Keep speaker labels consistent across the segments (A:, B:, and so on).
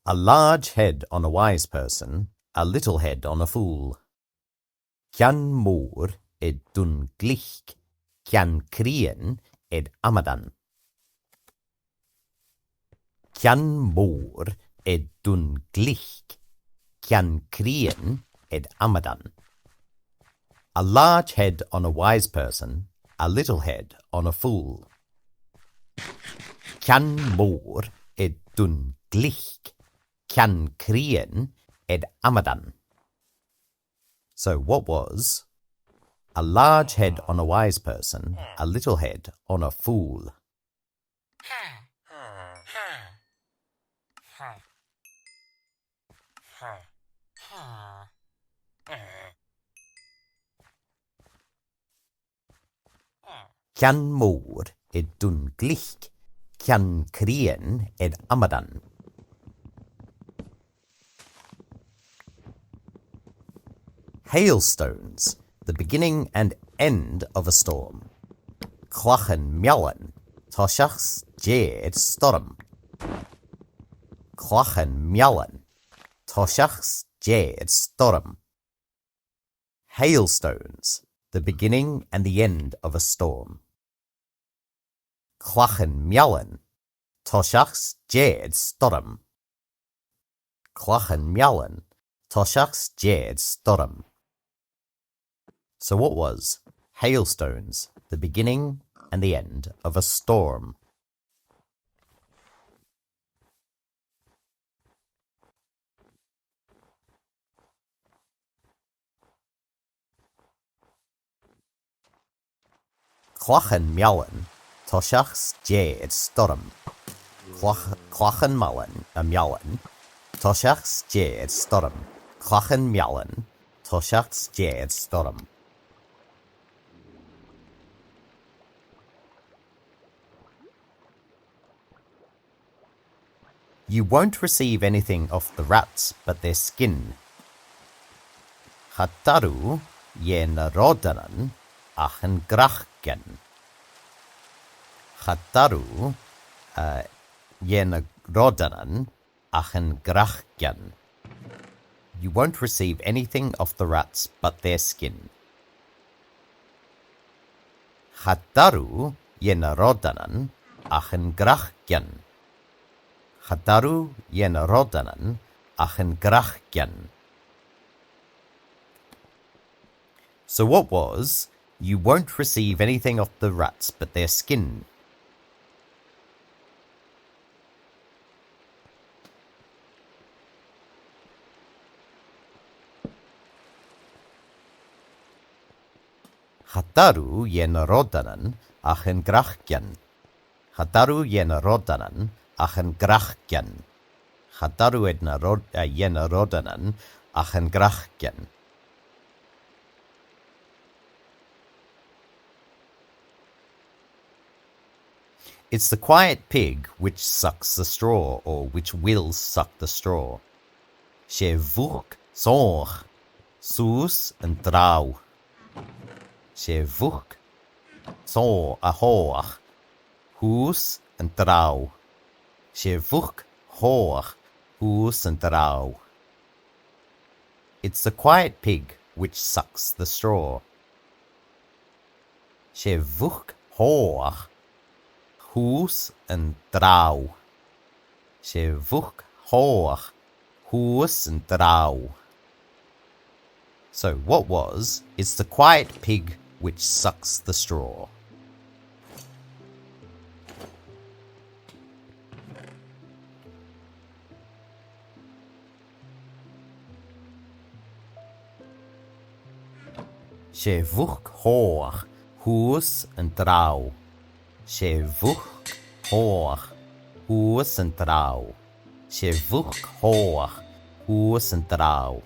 A: A large head on a wise person, a little head on a fool. Cian mór ed dun glich, cian crien ed amadan. Cian mór ed dun glich, cian crien ed amadan. A large head on a wise person, a little head on a fool. Cian mór ed dun glich, cian crien ed amadan. So what was? A large head on a wise person, a little head on a fool. Cian mór ed dun glich, cian crien ed amadan. Hailstones, the beginning and end of a storm. Clachan mialan, toshachs jed storm. Clachan mialan, toshachs jed storm. Hailstones, the beginning and the end of a storm. Clachan mialan, toshachs jed storm. Clachan mialan, toshachs jed storm. So what was? Hailstones, the beginning and the end of a storm. Clachan mialan, toshachs jed storm. Clachan malan a mialan, toshachs jed storm. Clachan mialan, toshachs jed storm. You won't receive anything off the rats but their skin. Chataru yen rodanan achen grachgen. Chataru yen rodanan achen grachgen. You won't receive anything off the rats but their skin. Chataru yen rodanan achen grachgen. Chataru yen rodanan achen grachgen. So what was? You won't receive anything off the rats but their skin. Chataru yen rodanan achen grachgen. Chataru yen rodanan achen grachgen. Chataru yen rodanan achen grachgen. It's the quiet pig which sucks the straw, or which will suck the straw. She vuch zorg, soos en trouw. She vuch zo a hoog, hoes en trouw. She vuch hoog, hoes en trouw. It's the quiet pig which sucks the straw. She vuch hoog, hoes en trouw. She vuch hoog, hoes en trouw. So what was? It's the quiet pig which sucks the straw. She vuch hoog, hoes en trouw. She vuch hoog, hoes en trouw. She vuch hoog, hoes en trouw.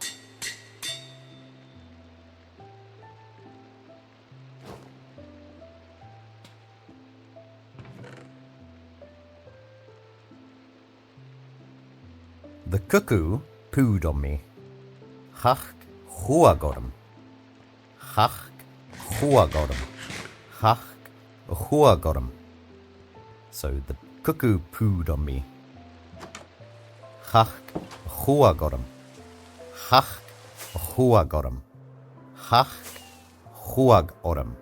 A: The cuckoo pooed on me. Chach chuagorm. Chach chuagorm. Chach chuagorm. So the cuckoo pooed on me. Chach chuagorum. Chach chuagorum. Chach chuagorum.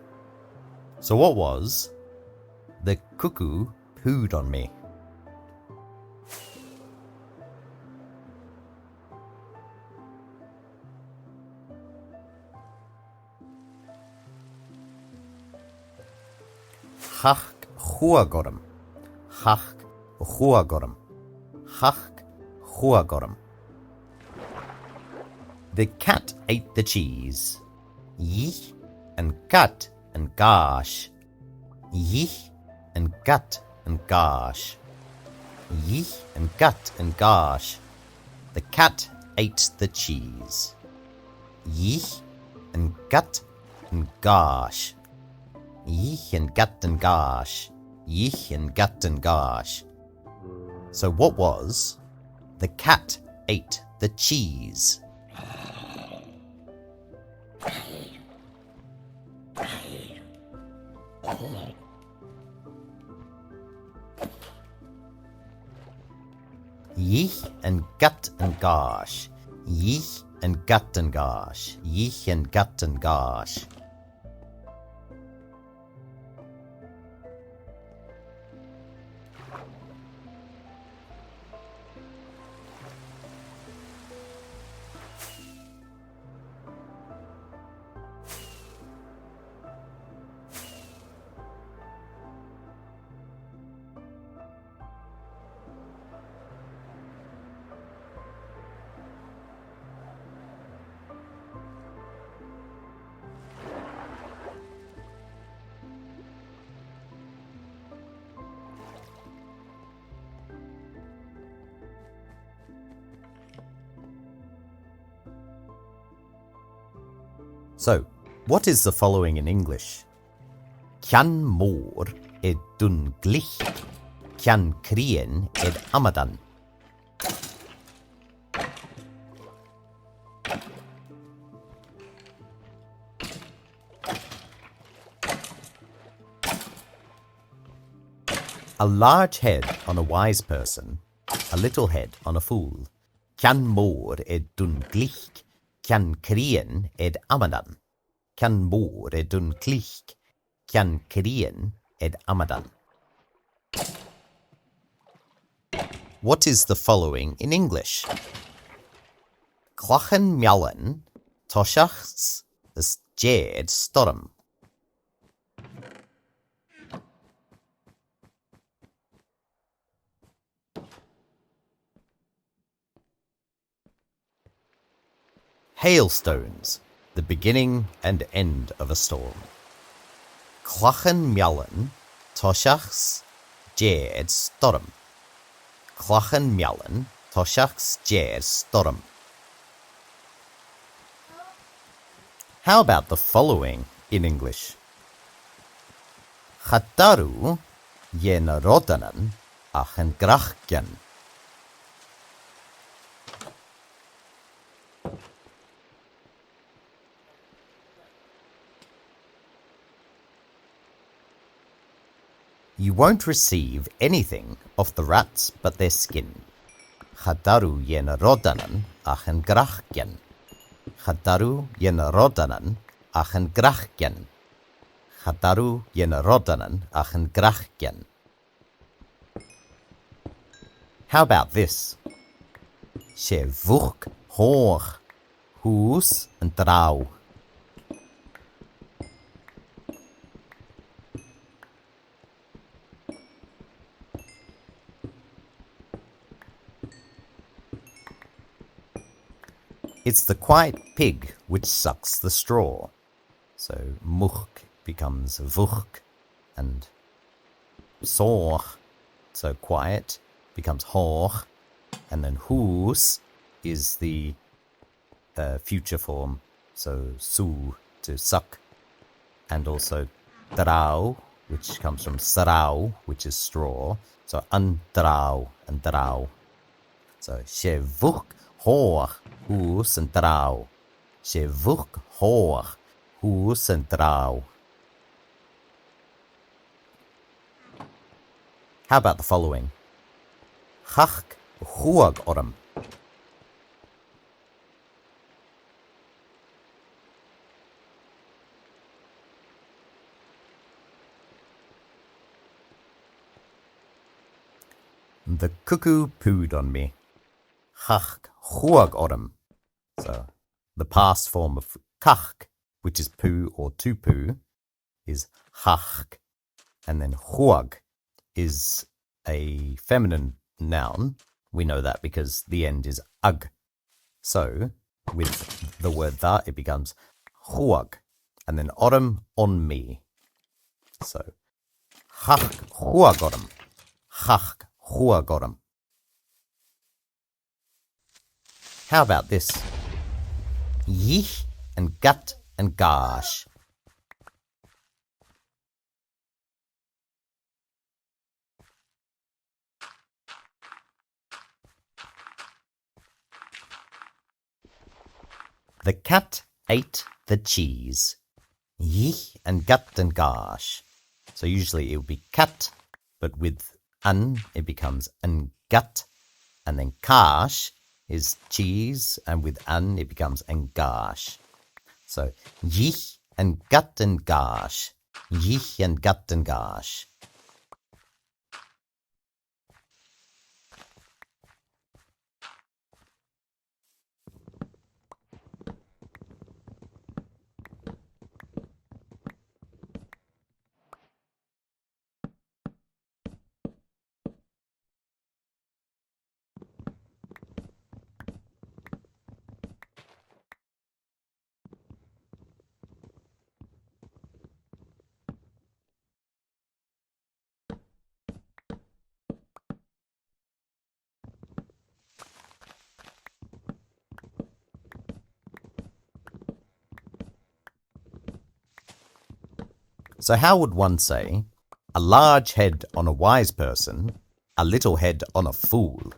A: So what was? The cuckoo pooed on me. Chach chuagorum. Chach chuagorum. Chach chuagorum. The cat ate the cheese. Yich and cat and gosh. Yich and gut and gosh. Yich and gut and gosh. The cat ate the cheese. Yich and gut and gosh. Yich and gut and gosh. Yich and gut and gosh. So what was? The cat ate the cheese. Yich and gut and gosh. Yich and gut and gosh. Yich and gut and gosh. So, what is the following in English? Kjan mor dun glich, kjan krien amadan. A large head on a wise person, a little head on a fool. Kjan mor dun glich, kjan krien amadan. Kjan mor dun glich, kjan krien amadan. What is the following in English? Clachen mjallen, toshachts jed storm. Hailstones, the beginning and end of a storm. Clachen mjallen, toshachs jed storm. Clachen mjallen, toshachs jed storm. How about the following in English? Chataru jen rodanen achen grachken. You won't receive anything off the rats but their skin. Chataru jen rodanen achen grachken. Chataru jen rodanen achen grachken. Chataru jen rodanen achen grachken. How about this? She vuch hoch, hús and drau. It's the quiet pig which sucks the straw. So much becomes vuch, and soch, so quiet, becomes hoch, and then hús is the future form, so su, to suck, and also drau, which comes from sarau, which is straw, so undrau and drau. So she vuch hoch, hús and drau. She vuch hoch, hús and drau. How about the following? Chach Huag orm. The cuckoo pooed on me. Chach huag orm. So the past form of kach, which is poo or to poo, is chach. And then huag is a feminine noun. We know that because the end is ug. So with the word tha, it becomes huag. And then orm, on me. So chach huag orm. Chach huag orm. How about this? Yich and gut and gash. The cat ate the cheese. Yich and gut and gash. So usually it would be cat, but with un it becomes an gut, and then kash is cheese, and with un it becomes an gash. So yich and gut and gash. Yich and gut and gash. So how would one say, a large head on a wise person, a little head on a fool?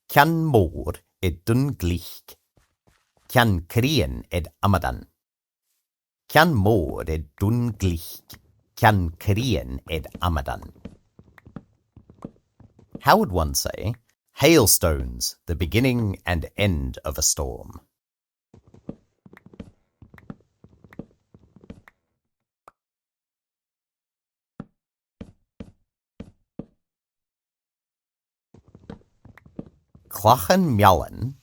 A: Kjan mor dun glich, kjan krien amadan. Kjan mor dun glich, kjan krien amadan. How would one say, hailstones, the beginning and end of a storm? Clachan mialan,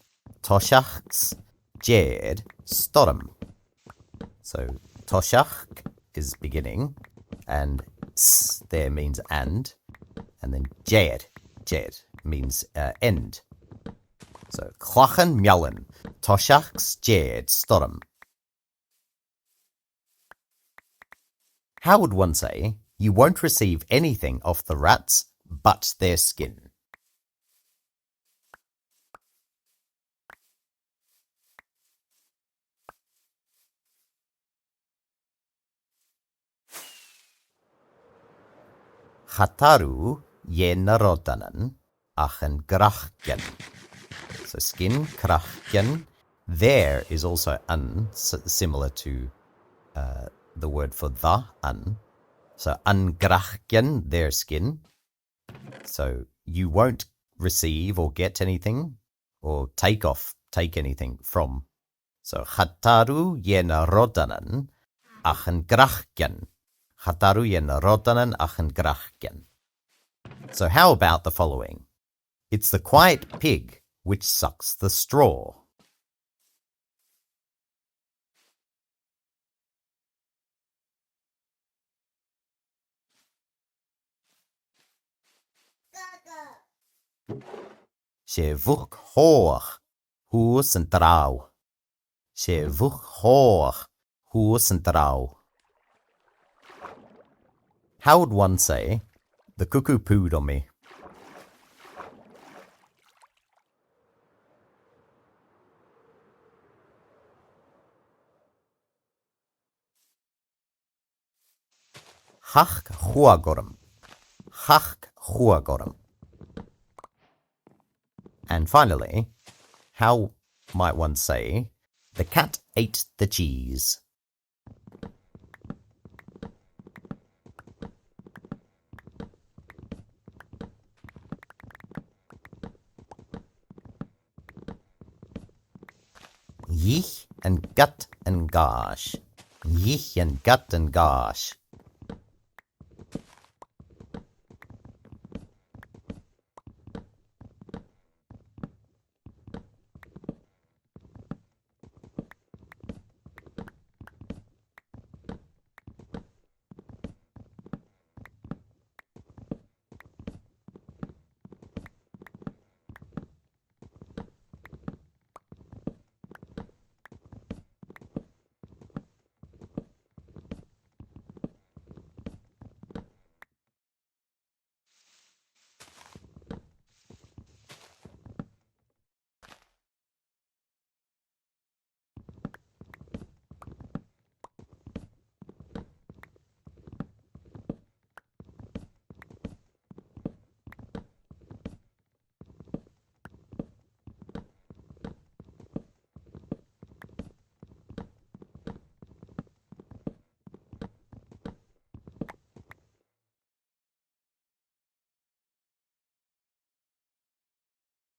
A: toshachs, jed, storm. So toshach is beginning, and s there means and then jed means end. So clachan mialan, toshachs, jed, storm. How would one say, you won't receive anything off the rats but their skin? Chataru je narodanan achen grachken. So skin, krachken. There is also un, similar to the word for the, un. So ungrachken, their skin. So you won't receive or get anything or take anything from. So chataru je narodanan achen grachken. Chataru je narodanan achen grachken. So how about the following? It's the quiet pig which sucks the straw. She vuch hoch, hús and drau. She vuch hoch, hús and drau. How would one say, the cuckoo pooed on me? Chach huagorum. Chach huagorum. And finally, how might one say, The cat ate the cheese. Yich and gut and gosh. Yich and gut and gosh.